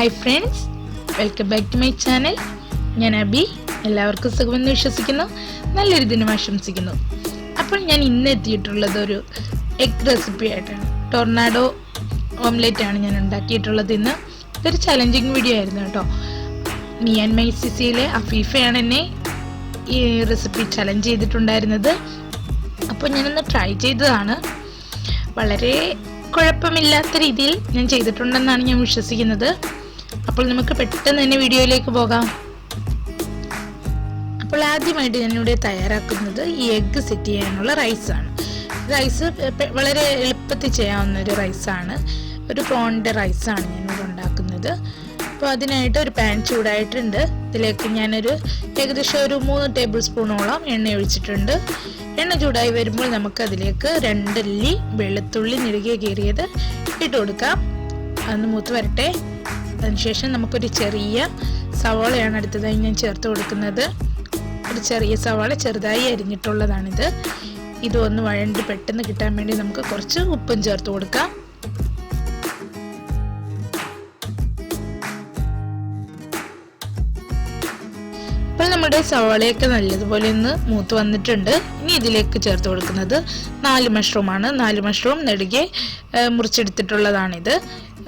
Hi friends, welcome back to my channel. ഞാൻ അബി. എല്ലാവർക്കും സുഖമെന്ന് വിശ്വസിക്കുന്നു. നല്ലൊരു ദിനം ആശംസിക്കുന്നു. അപ്പോൾ ഞാൻ ഇന്ന് എത്തിയിട്ടുള്ളത് ഒരു എഗ് റെസിപ്പി ആയിട്ടാണ്. ടൊർണാഡോ ഓംലെറ്റ് ആണ് ഞാൻ ഉണ്ടാക്കിയിട്ടുള്ളത് ഇന്ന്. ഇതൊരു ചലഞ്ചിങ് വീഡിയോ ആയിരുന്നു കേട്ടോ. മീ ആൻഡ് മൈ സിസിയിലെ അഫീഫയാണ് എന്നെ ഈ റെസിപ്പി ചലഞ്ച് ചെയ്തിട്ടുണ്ടായിരുന്നത്. അപ്പോൾ ഞാനൊന്ന് ട്രൈ ചെയ്തതാണ്. വളരെ കുഴപ്പമില്ലാത്ത രീതിയിൽ ഞാൻ ചെയ്തിട്ടുണ്ടെന്നാണ് ഞാൻ വിശ്വസിക്കുന്നത്. അപ്പോൾ നമുക്ക് പെട്ടെന്ന് തന്നെ വീഡിയോയിലേക്ക് പോകാം. അപ്പോൾ ആദ്യമായിട്ട് ഞാനിവിടെ തയ്യാറാക്കുന്നത് ഈ എഗ്ഗ് സെറ്റ് ചെയ്യാനുള്ള റൈസാണ്. റൈസ് വളരെ എളുപ്പത്തിൽ ചെയ്യാവുന്ന ഒരു റൈസാണ്. ഒരു പ്രോണിൻ്റെ റൈസാണ് ഞാനിവിടെ ഉണ്ടാക്കുന്നത്. അപ്പോൾ അതിനായിട്ട് ഒരു പാൻ ചൂടായിട്ടുണ്ട്. ഇതിലേക്ക് ഞാനൊരു ഏകദേശം ഒരു 3 ടേബിൾ സ്പൂണോളം എണ്ണ ഒഴിച്ചിട്ടുണ്ട്. എണ്ണ ചൂടായി വരുമ്പോൾ നമുക്ക് അതിലേക്ക് 2 അല്ലി വെളുത്തുള്ളി നെടുകെ കീറിയത് ഇട്ട് കൊടുക്കാം. അതൊന്ന് മൂത്ത് വരട്ടെ. അതിനുശേഷം നമുക്കൊരു ചെറിയ സവാളയാണ് അടുത്തതായി ഞാൻ ചേർത്ത് കൊടുക്കുന്നത്. ഒരു ചെറിയ സവാള ചെറുതായി അരിഞ്ഞിട്ടുള്ളതാണിത്. ഇതൊന്ന് വഴണ്ടി പെട്ടെന്ന് കിട്ടാൻ വേണ്ടി നമുക്ക് കുറച്ച് ഉപ്പും ചേർത്ത് കൊടുക്കാം. ഇപ്പോൾ നമ്മുടെ സവാളയൊക്കെ നല്ലതുപോലെ ഒന്ന് മൂത്ത് വന്നിട്ടുണ്ട്. ഇനി ഇതിലേക്ക് ചേർത്ത് കൊടുക്കുന്നത് 4 മഷ്റൂമാണ്. 4 മഷ്റൂം നെടുകെ മുറിച്ചെടുത്തിട്ടുള്ളതാണിത്.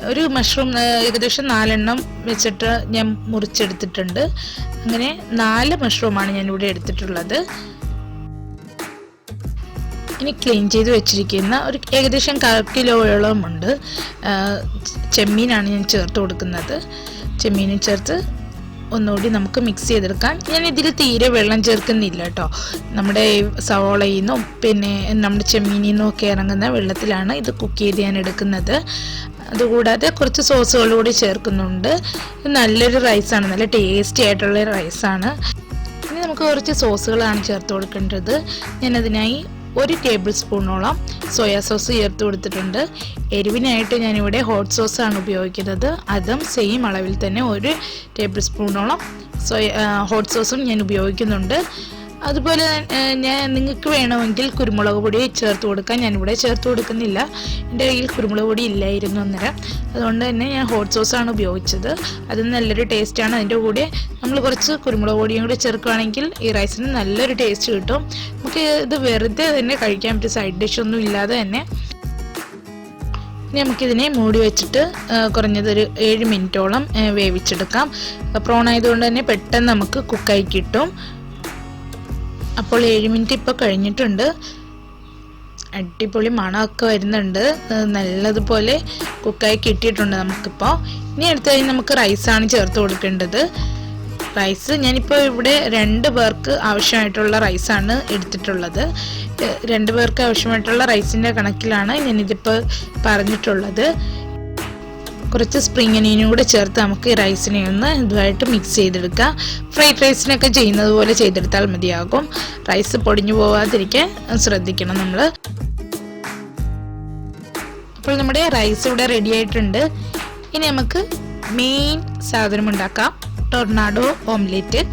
ഒരു മഷ്റൂം ഏകദേശം 4 എണ്ണം വെച്ചിട്ട് ഞാൻ മുറിച്ചെടുത്തിട്ടുണ്ട്. അങ്ങനെ 4 മഷ്റൂമാണ് ഞാനിവിടെ എടുത്തിട്ടുള്ളത്. ഇനി ക്ലീൻ ചെയ്ത് വെച്ചിരിക്കുന്ന ഒരു ഏകദേശം 1/4 കിലോയോളം ഉണ്ട് ചെമ്മീനാണ് ഞാൻ ചേർത്ത് കൊടുക്കുന്നത്. ചെമ്മീനും ചേർത്ത് ഒന്നുകൂടി നമുക്ക് മിക്സ് ചെയ്തെടുക്കാം. ഞാൻ ഇതിൽ തീരെ വെള്ളം ചേർക്കുന്നില്ല കേട്ടോ. നമ്മുടെ സവോളയിൽ നിന്നും പിന്നെ നമ്മുടെ ചെമ്മീനിൽ നിന്നും ഒക്കെ ഇറങ്ങുന്ന വെള്ളത്തിലാണ് ഇത് കുക്ക് ചെയ്ത് ഞാൻ എടുക്കുന്നത്. അതുകൂടാതെ കുറച്ച് സോസുകൾ കൂടി ചേർക്കുന്നുണ്ട്. നല്ലൊരു റൈസാണ്, നല്ല ടേസ്റ്റി ആയിട്ടുള്ള റൈസാണ്. ഇനി നമുക്ക് കുറച്ച് സോസുകളാണ് ചേർത്ത് കൊടുക്കേണ്ടത്. ഞാനതിനായി 1 ടേബിൾ സ്പൂണോളം സോയാ സോസ് ചേർത്ത് കൊടുത്തിട്ടുണ്ട്. എരിവിനായിട്ട് ഞാനിവിടെ ഹോട്ട് സോസാണ് ഉപയോഗിക്കുന്നത്. അതും സെയിം അളവിൽ തന്നെ 1 ടേബിൾ സ്പൂണോളം ഹോട്ട് സോസും ഞാൻ ഉപയോഗിക്കുന്നുണ്ട്. അതുപോലെ നിങ്ങൾക്ക് വേണമെങ്കിൽ കുരുമുളക് പൊടി ചേർത്ത് കൊടുക്കാം. ഞാനിവിടെ ചേർത്ത് കൊടുക്കുന്നില്ല. എൻ്റെ കയ്യിൽ കുരുമുളക് പൊടി ഇല്ലായിരുന്നു അന്നേരം. അതുകൊണ്ട് തന്നെ ഞാൻ ഹോട്ട് സോസാണ് ഉപയോഗിച്ചത്. അത് നല്ലൊരു ടേസ്റ്റാണ്. അതിൻ്റെ കൂടെ നമ്മൾ കുറച്ച് കുരുമുളക് പൊടിയും കൂടി ചേർക്കുകയാണെങ്കിൽ ഈ റൈസിന് നല്ലൊരു ടേസ്റ്റ് കിട്ടും. നമുക്ക് ഇത് വെറുതെ തന്നെ കഴിക്കാൻ പറ്റും, സൈഡ് ഡിഷൊന്നും ഇല്ലാതെ തന്നെ. ഇനി നമുക്കിതിനെ മൂടി വെച്ചിട്ട് കുറഞ്ഞതൊരു 7 മിനിറ്റോളം വേവിച്ചെടുക്കാം. പ്രോൺ ആയതുകൊണ്ട് തന്നെ പെട്ടെന്ന് നമുക്ക് കുക്കായി കിട്ടും. അപ്പോൾ 7 മിനിറ്റ് ഇപ്പോൾ കഴിഞ്ഞിട്ടുണ്ട്. അടിപൊളി മണമൊക്കെ വരുന്നുണ്ട്. നല്ലതുപോലെ കുക്കായി കിട്ടിയിട്ടുണ്ട് നമുക്കിപ്പോൾ. ഇനി അടുത്തായി നമുക്ക് റൈസാണ് ചേർത്ത് കൊടുക്കേണ്ടത്. റൈസ് ഞാനിപ്പോൾ ഇവിടെ 2 പേർക്ക് ആവശ്യമായിട്ടുള്ള റൈസാണ് എടുത്തിട്ടുള്ളത്. 2 പേർക്ക് ആവശ്യമായിട്ടുള്ള റൈസിൻ്റെ കണക്കിലാണ് ഞാനിതിപ്പോൾ പറഞ്ഞിട്ടുള്ളത്. കുറച്ച് സ്പ്രിംഗ് അനിയനും കൂടെ ചേർത്ത് നമുക്ക് ഈ റൈസിനെ ഒന്ന് ഇതുമായിട്ട് മിക്സ് ചെയ്തെടുക്കാം. ഫ്രൈഡ് റൈസിനൊക്കെ ചെയ്യുന്നത് പോലെ ചെയ്തെടുത്താൽ മതിയാകും. റൈസ് പൊടിഞ്ഞു പോവാതിരിക്കാൻ ശ്രദ്ധിക്കണം നമ്മൾ. അപ്പോൾ നമ്മുടെ റൈസ് ഇവിടെ റെഡി ആയിട്ടുണ്ട്. ഇനി നമുക്ക് മെയിൻ സാധനം ഉണ്ടാക്കാം, ടൊർണാഡോ ഓംലെറ്റ്.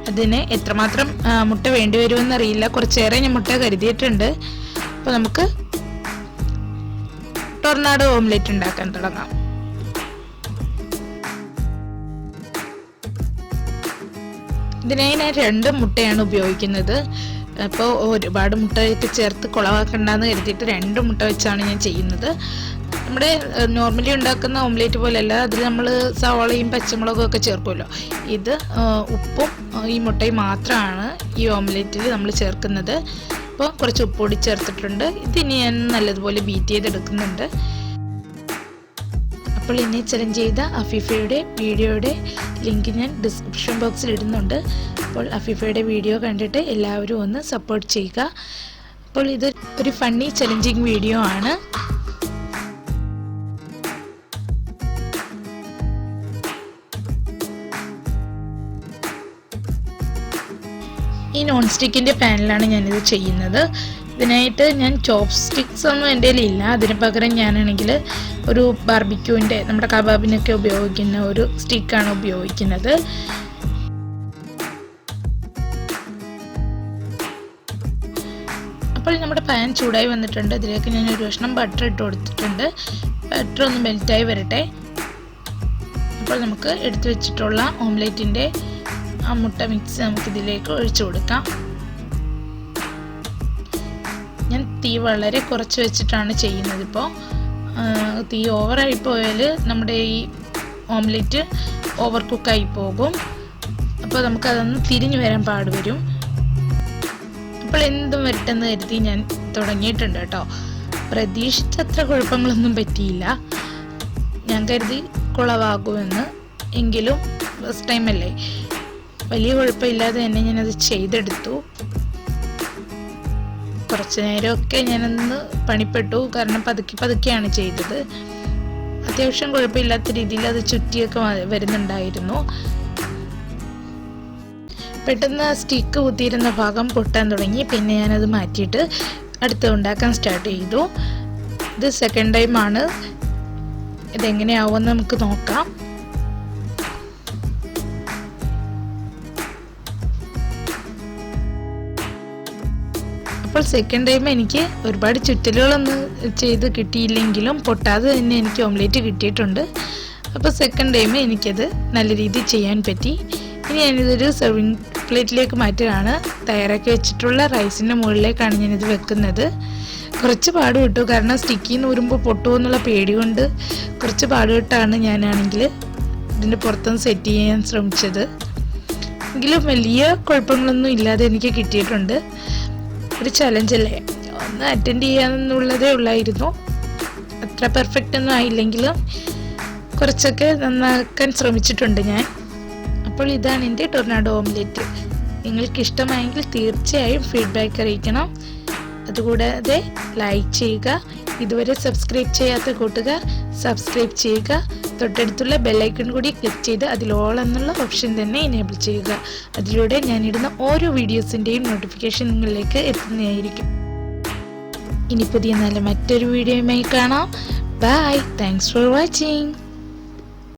അതിന് എത്രമാത്രം മുട്ട വേണ്ടി വരുമെന്ന് അറിയില്ല. കുറച്ചേറെ ഞാൻ മുട്ട കരുതിയിട്ടുണ്ട്. അപ്പോൾ നമുക്ക് ടൊർണാഡോ ഓംലെറ്റ് ഉണ്ടാക്കാൻ തുടങ്ങാം. ഇതിനായി ഞാൻ 2 മുട്ടയാണ് ഉപയോഗിക്കുന്നത്. അപ്പോൾ ഒരുപാട് മുട്ടയൊക്കെ ചേർത്ത് കുളവാക്കണ്ടെന്ന് കരുതിയിട്ട് 2 മുട്ട വെച്ചാണ് ഞാൻ ചെയ്യുന്നത്. നമ്മുടെ നോർമലി ഉണ്ടാക്കുന്ന ഓംലെറ്റ് പോലെയല്ല. അതിൽ നമ്മൾ സവാളയും പച്ചമുളകും ഒക്കെ ചേർക്കുമല്ലോ. ഇത് ഉപ്പും ഈ മുട്ടയും മാത്രമാണ് ഈ ഓംലെറ്റിൽ നമ്മൾ ചേർക്കുന്നത്. അപ്പോൾ കുറച്ച് ഉപ്പ് പൊടി ചേർത്തിട്ടുണ്ട്. ഇതിനി ഞാൻ നല്ലതുപോലെ ബീറ്റ് ചെയ്തെടുക്കുന്നുണ്ട്. അപ്പോൾ ഇനി ചലഞ്ച് ചെയ്ത അഫീഫയുടെ വീഡിയോയുടെ ലിങ്ക് ഞാൻ ഡിസ്ക്രിപ്ഷൻ ബോക്സിൽ ഇടുന്നുണ്ട്. അപ്പോൾ അഫീഫയുടെ വീഡിയോ കണ്ടിട്ട് എല്ലാവരും ഒന്ന് സപ്പോർട്ട് ചെയ്യുക. അപ്പോൾ ഇത് ഒരു ഫണ്ണി ചലഞ്ചിങ് വീഡിയോ ആണ്. ഈ നോൺ സ്റ്റിക്കിൻ്റെ പാനിലാണ് ഞാനിത് ചെയ്യുന്നത്. ഇതിനായിട്ട് ഞാൻ ചോപ്പ് സ്റ്റിക്സ് ഒന്നും എൻ്റെ കയ്യിലില്ല. അതിന് പകരം ഞാനാണെങ്കിൽ ഒരു ബാർബിക്യൂവിൻ്റെ നമ്മുടെ കബാബിനൊക്കെ ഉപയോഗിക്കുന്ന ഒരു സ്റ്റിക്കാണ് ഉപയോഗിക്കുന്നത്. അപ്പോൾ നമ്മുടെ പാൻ ചൂടായി വന്നിട്ടുണ്ട്. ഇതിലേക്ക് ഞാൻ ഒരു കഷ്ണം ബട്ടർ ഇട്ട് കൊടുത്തിട്ടുണ്ട്. ബട്ടർ ഒന്ന് മെൽറ്റായി വരട്ടെ. അപ്പോൾ നമുക്ക് എടുത്തു വെച്ചിട്ടുള്ള ഓംലെറ്റിൻ്റെ ആ മുട്ട മിക്സ് നമുക്കിതിലേക്ക് ഒഴിച്ചു കൊടുക്കാം. ഞാൻ തീ വളരെ കുറച്ച് വെച്ചിട്ടാണ് ചെയ്യുന്നത്. ഇപ്പോൾ തീ ഓവറായി പോയാൽ നമ്മുടെ ഈ ഓംലെറ്റ് ഓവർ കുക്കായി പോകും. അപ്പോൾ നമുക്കതൊന്ന് തിരിഞ്ഞു വരാൻ പാട് വരും. അപ്പോൾ എന്തും വരട്ടെന്ന് കരുതി ഞാൻ തുടങ്ങിയിട്ടുണ്ട് കേട്ടോ. പ്രതീക്ഷിച്ചത്ര കുഴപ്പങ്ങളൊന്നും പറ്റിയില്ല. ഞാൻ കരുതി കുളവാകുമെന്ന്. എങ്കിലും ഫസ്റ്റ് ടൈം അല്ലേ, വലിയ കുഴപ്പമില്ലാതെ തന്നെ ഞാനത് ചെയ്തെടുത്തു. കുറച്ച് നേരമൊക്കെ ഞാനൊന്ന് പണിപ്പെട്ടു, കാരണം പതുക്കെയാണ് ചെയ്തത്. അത്യാവശ്യം കുഴപ്പമില്ലാത്ത രീതിയിൽ അത് ചുറ്റിയൊക്കെ വരുന്നുണ്ടായിരുന്നു. പെട്ടെന്ന് സ്റ്റിക്ക് കുത്തിയിരുന്ന ഭാഗം പൊട്ടാൻ തുടങ്ങി. പിന്നെ ഞാനത് മാറ്റിയിട്ട് അടുത്ത് ഉണ്ടാക്കാൻ സ്റ്റാർട്ട് ചെയ്തു. ഇത് സെക്കൻഡ് ടൈമാണ്. ഇതെങ്ങനെയാവുമെന്ന് നമുക്ക് നോക്കാം. അപ്പോൾ സെക്കൻഡ് ടൈം എനിക്ക് ഒരുപാട് ചുറ്റലുകളൊന്നും ചെയ്ത് കിട്ടിയില്ലെങ്കിലും പൊട്ടാതെ തന്നെ എനിക്ക് ഓംലെറ്റ് കിട്ടിയിട്ടുണ്ട്. അപ്പോൾ സെക്കൻഡ് ടൈം എനിക്കത് നല്ല രീതിയിൽ ചെയ്യാൻ പറ്റി. ഇനി ഞാനിതൊരു സെർവിങ് പ്ലേറ്റിലേക്ക് മാറ്റുകയാണ്. തയ്യാറാക്കി വെച്ചിട്ടുള്ള റൈസിൻ്റെ മുകളിലേക്കാണ് ഞാനിത് വെക്കുന്നത്. കുറച്ച് പാടുപെട്ടു, കാരണം സ്റ്റിക്കിൽ നിന്ന് ഊരുമ്പോൾ പൊട്ടുമോ എന്നുള്ള പേടി കൊണ്ട് കുറച്ച് പാടുപെട്ടാണ് ഞാനാണെങ്കിൽ ഇതിൻ്റെ പുറത്തുനിന്ന് സെറ്റ് ചെയ്യാൻ ശ്രമിച്ചത്. എങ്കിലും വലിയ കുഴപ്പങ്ങളൊന്നും ഇല്ലാതെ എനിക്ക് കിട്ടിയിട്ടുണ്ട്. ഒരു ചലഞ്ചല്ലേ, ഒന്ന് അറ്റൻഡ് ചെയ്യാന്നുള്ളതേ ഉള്ളായിരുന്നു. അത്ര പെർഫെക്റ്റ് ഒന്നും ആയില്ലെങ്കിലും കുറച്ചൊക്കെ നന്നാക്കാൻ ശ്രമിച്ചിട്ടുണ്ട് ഞാൻ. അപ്പോൾ ഇതാണ് എൻ്റെ ടൊർണാഡോ ഓംലെറ്റ്. നിങ്ങൾക്ക് ഇഷ്ടമായെങ്കിൽ തീർച്ചയായും ഫീഡ്ബാക്ക് അറിയിക്കണം. അതുകൂടാതെ ലൈക്ക് ചെയ്യുക. ഇതുവരെ സബ്സ്ക്രൈബ് ചെയ്യാത്ത കൂട്ടുകാർ സബ്സ്ക്രൈബ് ചെയ്യുക. തൊട്ടടുത്തുള്ള ബെല്ലൈക്കൺ കൂടി ക്ലിക്ക് ചെയ്ത് അതിൽ ഓൾ എന്നുള്ള ഓപ്ഷൻ തന്നെ എനേബിൾ ചെയ്യുക. അതിലൂടെ ഞാനിടുന്ന ഓരോ വീഡിയോസിൻ്റെയും നോട്ടിഫിക്കേഷൻ നിങ്ങളിലേക്ക് എത്തുന്നതായിരിക്കും. ഇനി പുതിയ നല്ല മറ്റൊരു വീഡിയോയുമായി കാണാം. ബൈ. Thanks for watching.